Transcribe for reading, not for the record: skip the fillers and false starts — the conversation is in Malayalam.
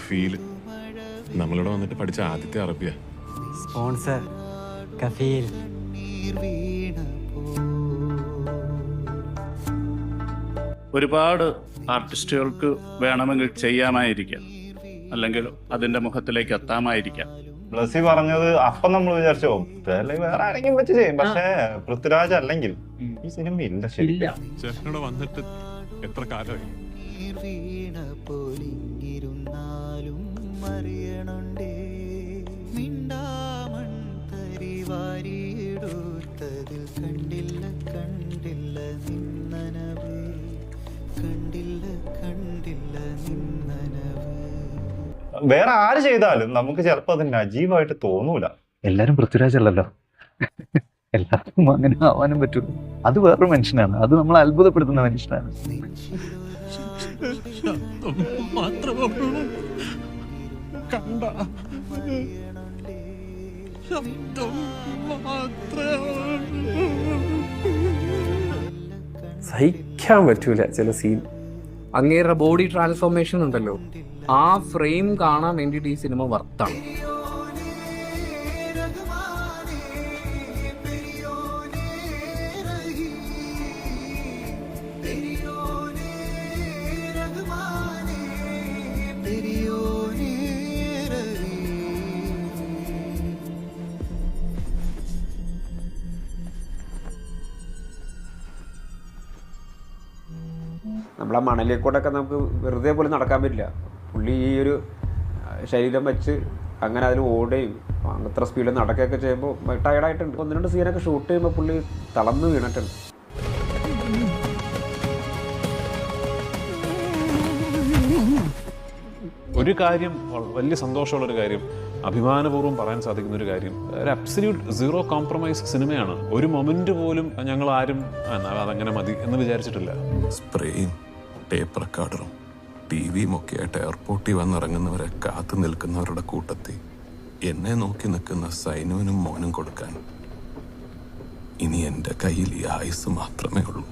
ഫീല്. നമ്മളിവിടെ വന്നിട്ട് പഠിച്ച ആദ്യത്തെ അറബിയ. സ്പോൺസർ കഫീൽ. ഒരുപാട് ആർട്ടിസ്റ്റുകൾക്ക് വേണമെങ്കിൽ ചെയ്യാമായിരിക്കാം, അല്ലെങ്കിൽ അതിന്റെ മുഖത്തിലേക്ക് എത്താമായിരിക്കാം. ബ്ലസ്സി പറഞ്ഞത് അപ്പം നമ്മൾ വിചാരിച്ചോ വേറെ ആരെങ്കിലും വെച്ച് ചെയ്യും, പക്ഷേ പൃഥ്വിരാജ് അല്ലെങ്കിൽ ഈ സിനിമ ഇല്ല. ശരിയില്ല. ചേട്ടനോട് വന്നിട്ട് എത്ര കാലമായി? വേറെ ആര് ചെയ്താലും നമുക്ക് ചിലപ്പോ അത് നജീവായിട്ട് തോന്നൂല. എല്ലാരും പൃഥ്വിരാജ് അല്ലല്ലോ, എല്ലാവർക്കും അങ്ങനെ ആവാനും പറ്റൂല. അത് വേറൊരു മനുഷ്യനാണ്, അത് നമ്മൾ അത്ഭുതപ്പെടുത്തുന്ന മനുഷ്യനാണ്. സഹിക്കാൻ പറ്റൂല ചില സീൻ. അങ്ങേരുടെ ബോഡി ട്രാൻസ്ഫോർമേഷൻ ഉണ്ടല്ലോ, ആ ഫ്രെയിം കാണാൻ വേണ്ടിയിട്ട് ഈ സിനിമ വർത്താണ്. നമ്മളെ മണലിലേക്കൂടൊക്കെ നമുക്ക് വെറുതെ പോലും നടക്കാൻ പറ്റില്ല. പുള്ളി ഈ ഒരു ശരീരം വെച്ച് അങ്ങനെ അതിൽ ഓടുകയും അത്ര സ്പീഡിൽ നടക്കുകയൊക്കെ ചെയ്യുമ്പോൾ ടയർഡായിട്ടുണ്ട്. 1-2 സീനൊക്കെ ഷൂട്ട് ചെയ്യുമ്പോൾ പുള്ളി തളർന്നു വീണിട്ടുണ്ട്. ഒരു കാര്യം, വലിയ സന്തോഷമുള്ളൊരു കാര്യം, അഭിമാനപൂർവ്വം പറയാൻ സാധിക്കുന്ന ഒരു കാര്യം, ഒരു അബ്സല്യൂട്ട് സീറോ കോംപ്രമൈസ് സിനിമയാണ്. ഒരു മൊമെന്റ് പോലും ഞങ്ങൾ ആരും അതങ്ങനെ മതി എന്ന് വിചാരിച്ചിട്ടില്ല. സ്പ്രേയും ടേപ്പ് റെക്കോർഡറും ടിവിയും ഒക്കെ ആയിട്ട് എയർപോർട്ടിൽ വന്നിറങ്ങുന്നവരെ കാത്തു നിൽക്കുന്നവരുടെ കൂട്ടത്തിൽ എന്നെ നോക്കി നിൽക്കുന്ന സൈനുവിനും മോനും കൊടുക്കാൻ ഇനി എൻ്റെ കയ്യിൽ ഈ ആയുസ് മാത്രമേ ഉള്ളൂ.